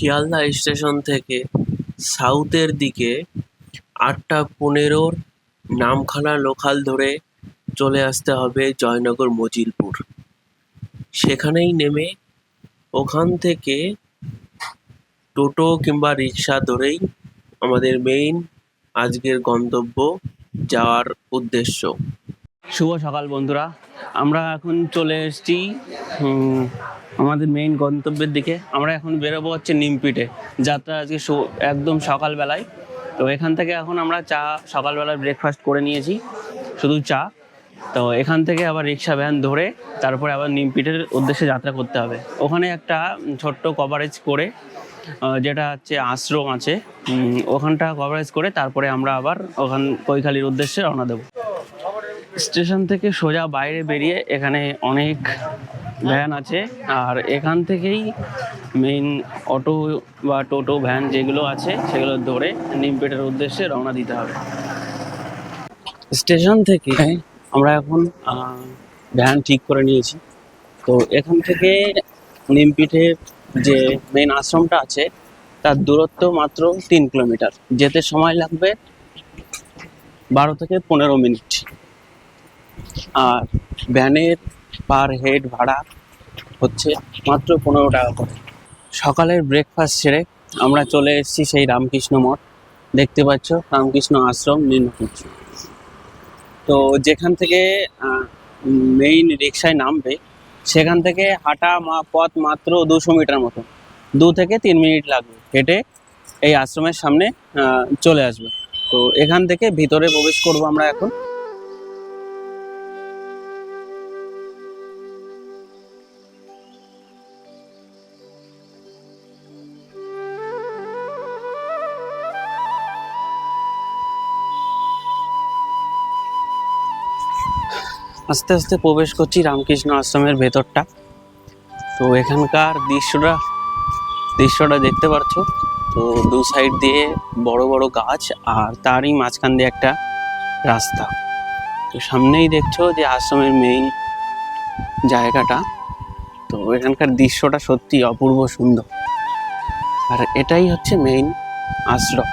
Sealdah station থেকে সাউথের দিকে ৮টা ১৫-র নামখানা লোকাল ধরে চলে আসতে হবে জয়নগর মজিলপুর। সেখানেই নেমে ওখান থেকে টোটো কিংবা রিক্সা ধরেই আমাদের মেইন আজকের গন্তব্য যাওয়ার উদ্দেশ্য। শুভ সকাল বন্ধুরা, আমরা এখন চলে এসেছি আমাদের মেইন গন্তব্যের দিকে। আমরা এখন বেরোবো হচ্ছে নিমপিটে। যাত্রা আজকে একদম সকালবেলায়। তো এখান থেকে এখন আমরা সকালবেলায় ব্রেকফাস্ট করে নিয়েছি, শুধু চা। তো এখান থেকে আবার রিক্সা ভ্যান ধরে তারপরে আবার নিমপিটের উদ্দেশ্যে যাত্রা করতে হবে। ওখানে একটা ছোট্ট কভারেজ করে, যেটা হচ্ছে আশ্রম আছে, ওখানটা কভারেজ করে তারপরে আমরা আবার কৈখালির উদ্দেশ্যে রওনা দেবো। স্টেশন থেকে সোজা বাইরে বেরিয়ে এখানে অনেক ভ্যান আছে, আর এখান থেকেই মেইন অটো বা টোটো ভ্যান যেগুলো আছে সেগুলো ধরে নিমপিটের উদ্দেশ্যে রওনা দিতে হবে। স্টেশন থেকে আমরা এখন ভ্যান ঠিক করে নিয়েছি। তো এখান থেকে নিমপিটের যে মেইন আশ্রমটা আছে তার দূরত্ব মাত্র 3 কিলোমিটার। যেতে সময় লাগবে 12 থেকে 15 মিনিট। আর ভ্যানের পার হেড ভাড়া হচ্ছে মাত্র 15 টাকা করে। সকালের ব্রেকফাস্ট সেরে আমরা চলে এসেছি সেই রামকৃষ্ণ মঠ। দেখতে পাচ্ছ রামকৃষ্ণ আশ্রম নির্মকুঞ্জ। তো যেখান থেকে মেইন রিক্সায় নামবে সেখান থেকে হাঁটা পথ মাত্র 200 মিটার মতো, 2 থেকে 3 মিনিট লাগবে হেঁটে এই আশ্রমের সামনে চলে আসবে। তো এখান থেকে ভিতরে প্রবেশ করব আমরা এখন। আস্তে আস্তে প্রবেশ করছি রামকৃষ্ণ আশ্রমের ভেতরটা। তো এখানকার দৃশ্যটা দেখতে পাচ্ছ। তো দু সাইড দিয়ে বড় বড় গাছ, আর তারই মাঝখান দিয়ে একটা রাস্তা। তো সামনেই দেখছো যে আশ্রমের মেইন জায়গাটা। তো এখানকার দৃশ্যটা সত্যি অপূর্ব সুন্দর, আর এটাই হচ্ছে মেইন আশ্রম।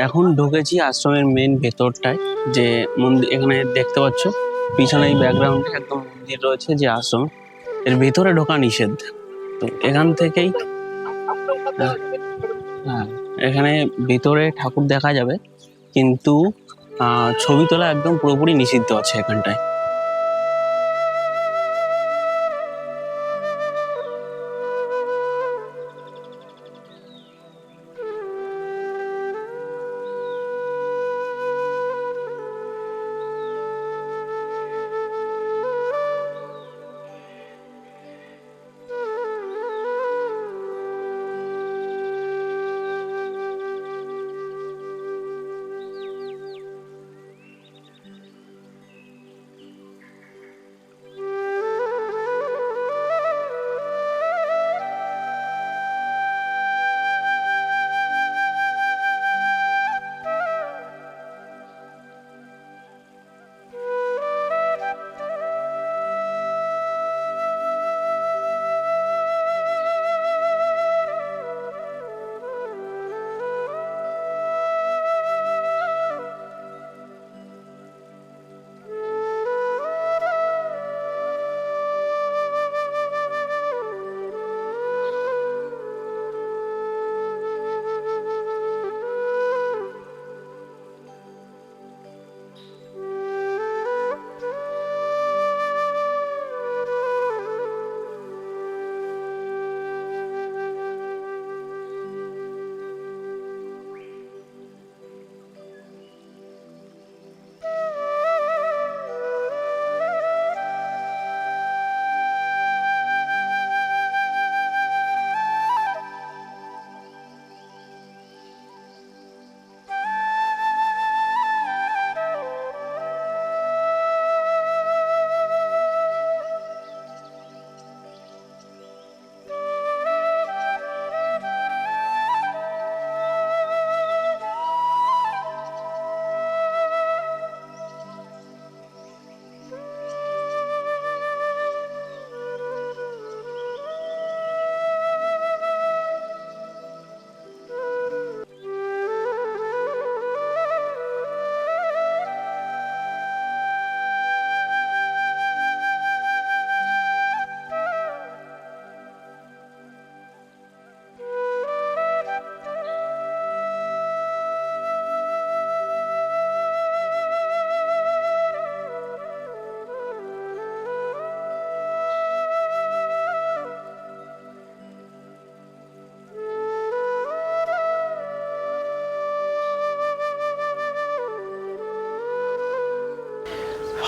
এখন ঢুকেছি আশ্রমের মেন ভেতরটায়, যে মন্দির এখানে দেখতে পাচ্ছ পিছনে এই ব্যাকগ্রাউন্ডে একদম মন্দির রয়েছে যে আশ্রম, এর ভেতরে ঢোকা নিষেধ। তো এখান থেকেই হ্যাঁ, এখানে ভিতরে ঠাকুর দেখা যাবে, কিন্তু ছবি তোলা একদম পুরোপুরি নিষিদ্ধ আছে এখানটায়।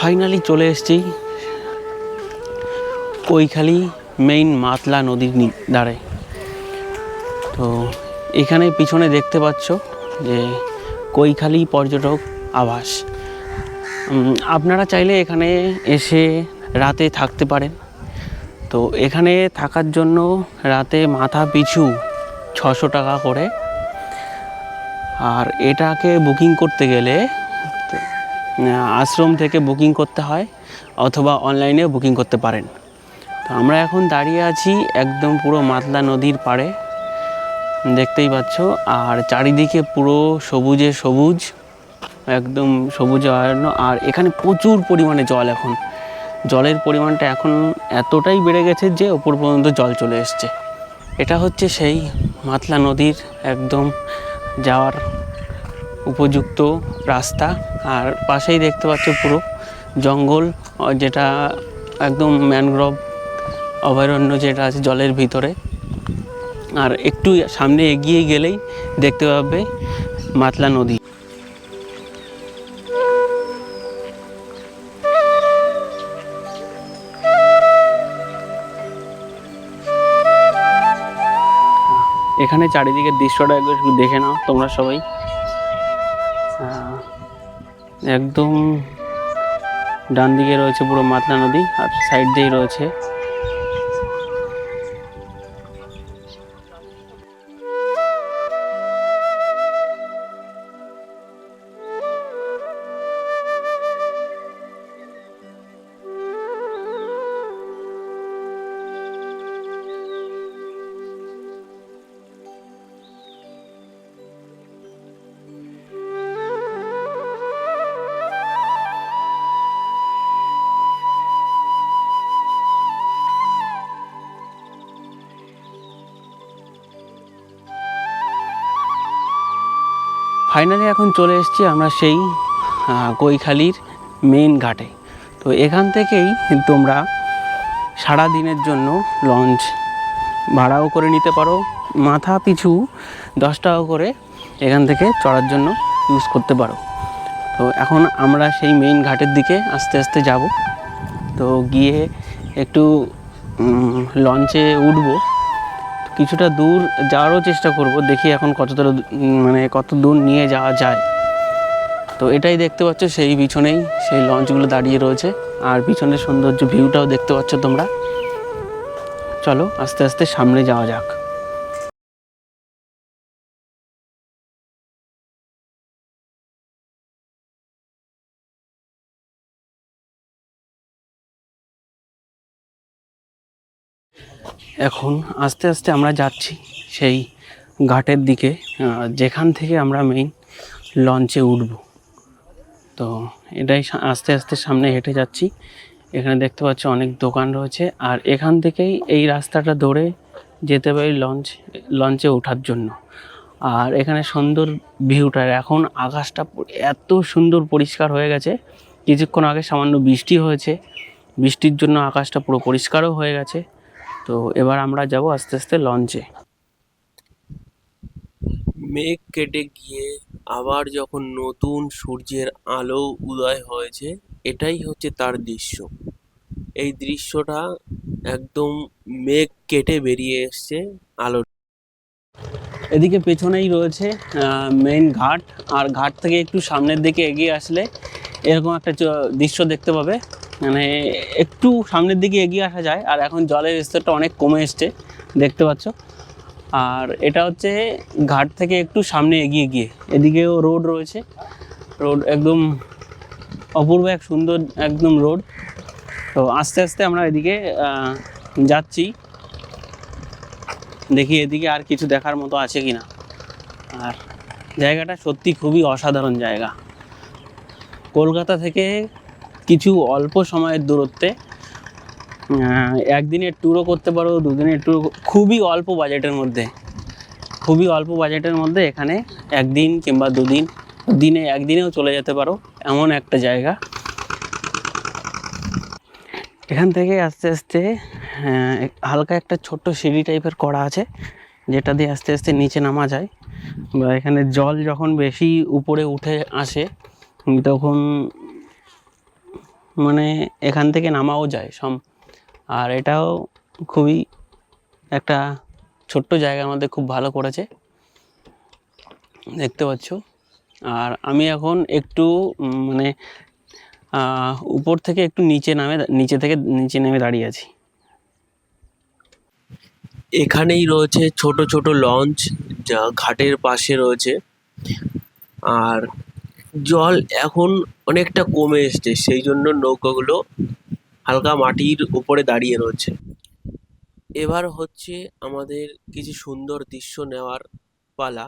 ফাইনালি চলে এসেছি কৈখালী মেইন মাতলা নদীর ধারে। তো এখানে পিছনে দেখতে পাচ্ছ যে কৈখালী পর্যটক আবাস। আপনারা চাইলে এখানে এসে রাতে থাকতে পারেন। তো এখানে থাকার জন্য রাতে মাথা পিছু 600 টাকা করে, আর এটাকে বুকিং করতে গেলে আশ্রম থেকে বুকিং করতে হয় অথবা অনলাইনেও বুকিং করতে পারেন। তো আমরা এখন দাঁড়িয়ে আছি একদম পুরো মাতলা নদীর পাড়ে, দেখতেই পাচ্ছ। আর চারিদিকে পুরো সবুজে সবুজ, একদম সবুজে আয়রণ। আর এখানে প্রচুর পরিমাণে জল। এখন জলের পরিমাণটা এখন এতটাই বেড়ে গেছে যে ওপর পর্যন্ত জল চলে এসছে। এটা হচ্ছে সেই মাতলা নদীর একদম যাওয়ার উপযুক্ত রাস্তা। আর পাশেই দেখতে পাচ্ছ পুরো জঙ্গল, যেটা একদম ম্যানগ্রোভ অভয়ারণ্য যেটা আছে জলের ভিতরে। আর একটু সামনে এগিয়ে গেলেই দেখতে পাবে মাতলা নদী। এখানে চারিদিকের দৃশ্যটা একবার একটু দেখে নাও তোমরা সবাই। একদম ডান দিকে রয়েছে পুরো মাতলা নদী, আর সাইড দিয়েই রয়েছে ফাইনালি এখন চলে এসেছি আমরা সেই কৈখালীর মেইন ঘাটে। তো এখান থেকেই তোমরা সারা দিনের জন্য লঞ্চ ভাড়াও করে নিতে পারো, মাথা পিছু 10 টাকা করে এখান থেকে চড়ার জন্য ইউজ করতে পারো। তো এখন আমরা সেই মেইন ঘাটের দিকে আস্তে আস্তে যাব। তো গিয়ে একটু লঞ্চে উঠবো, কিছুটা দূর যাওয়ারও চেষ্টা করব, দেখি এখন কত দূর নিয়ে যাওয়া যায়। তো এটাই দেখতে পাচ্ছ, সেই পিছনেই সেই লঞ্চগুলো দাঁড়িয়ে রয়েছে, আর পিছনের সৌন্দর্য ভিউটাও দেখতে পাচ্ছ তোমরা। চলো আস্তে আস্তে সামনে যাওয়া যাক। এখন আস্তে আস্তে আমরা যাচ্ছি সেই ঘাটের দিকে, যেখান থেকে আমরা মেইন লঞ্চে উঠব। তো এটাই আস্তে আস্তে সামনে হেঁটে যাচ্ছি। এখানে দেখতে পাচ্ছ অনেক দোকান রয়েছে, আর এখান থেকেই এই রাস্তাটা ধরে যেতে পারি লঞ্চে ওঠার জন্য। আর এখানে সুন্দর ভিউটা, এখন আকাশটা এত সুন্দর পরিষ্কার হয়ে গেছে। কিছুক্ষণ আগে সামান্য বৃষ্টি হয়েছে, বৃষ্টির জন্য আকাশটা পুরো পরিষ্কারও হয়ে গেছে। তো এবার আমরা যাব আস্তে আস্তে লঞ্চে। মেঘ কেটে গিয়ে আবার যখন নতুন সূর্যের আলো উদয় হয়েছে, এটাই হচ্ছে তার দৃশ্য। এই দৃশ্যটা একদম মেঘ কেটে বেরিয়ে এসছে আলো। এদিকে পেছনেই রয়েছে মেইন ঘাট, আর ঘাট থেকে একটু সামনের দিকে এগিয়ে আসলে এরকম একটা দৃশ্য দেখতে পাবে। মানে একটু সামনের দিকে এগিয়ে আসা যায়, আর এখন জলের স্তরটা অনেক কমে এসছে দেখতে পাচ্ছ। আর এটা হচ্ছে ঘাট থেকে একটু সামনে এগিয়ে গিয়ে, এদিকেও রোড রয়েছে, রোড একদম অপূর্ব এক সুন্দর একদম রোড। তো আস্তে আস্তে আমরা এদিকে যাচ্ছি, দেখি এদিকে আর কিছু দেখার মতো আছে কিনা। আর জায়গাটা সত্যি খুবই অসাধারণ জায়গা। কলকাতা থেকে কিছু অল্প সময়ের দূরত্বে, একদিনের ট্যুরও করতে পারো, দুদিনের ট্যুর, খুবই অল্প বাজেটের মধ্যে এখানে একদিন কিংবা দুদিন, একদিনেও চলে যেতে পারো, এমন একটা জায়গা। এখান থেকে আস্তে আস্তে হালকা একটা ছোট্ট সিঁড়ি টাইপের করা আছে, যেটা দিয়ে আস্তে আস্তে নিচে নামা যায়। বা এখানে জল যখন বেশি উপরে উঠে আসে তখন মানে এখান থেকে নামাও যায় আর এটাও খুবই একটা ছোট্ট জায়গার মধ্যে খুব ভালো করেছে, দেখতে পাচ্ছ। আর আমি এখন একটু মানে উপর থেকে একটু নিচে নেমে দাঁড়িয়ে আছি। এখানেই রয়েছে ছোট ছোট লঞ্চ, যা ঘাটের পাশে রয়েছে। আর জল এখন অনেকটা কমে এসছে, সেই জন্য নৌকাগুলো হালকা মাটির উপরে দাঁড়িয়ে রয়েছে। এবার হচ্ছে আমাদের কিছু সুন্দর দৃশ্য নেওয়ার পালা।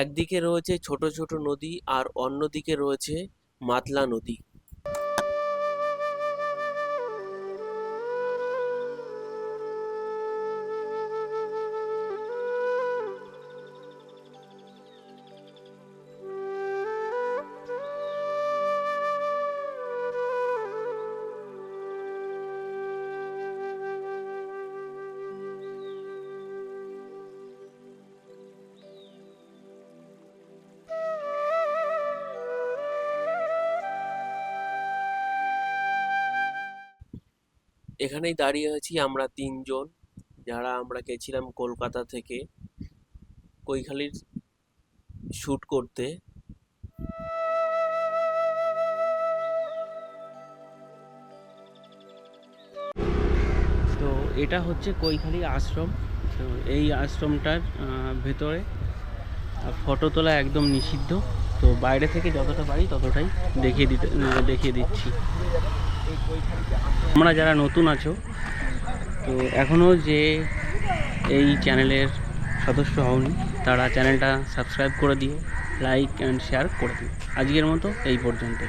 একদিকে রয়েছে ছোট ছোট নদী আর অন্যদিকে রয়েছে মাতলা নদী। এখানেই দাঁড়িয়ে আছি আমরা তিনজন, যারা আমরা গেছিলাম কলকাতা থেকে কৈখালির শ্যুট করতে। তো এটা হচ্ছে কৈখালি আশ্রম। তো এই আশ্রমটার ভেতরে ফটো তোলা একদম নিষিদ্ধ। তো বাইরে থেকে যতটা পারি ততটাই দেখিয়ে দিচ্ছি। তোমরা যারা নতুন আছো, তো এখনও যে এই চ্যানেলের সদস্য হওনি, তারা চ্যানেলটা সাবস্ক্রাইব করে দিও, লাইক অ্যান্ড শেয়ার করে দিও। আজকের মতো এই পর্যন্ত।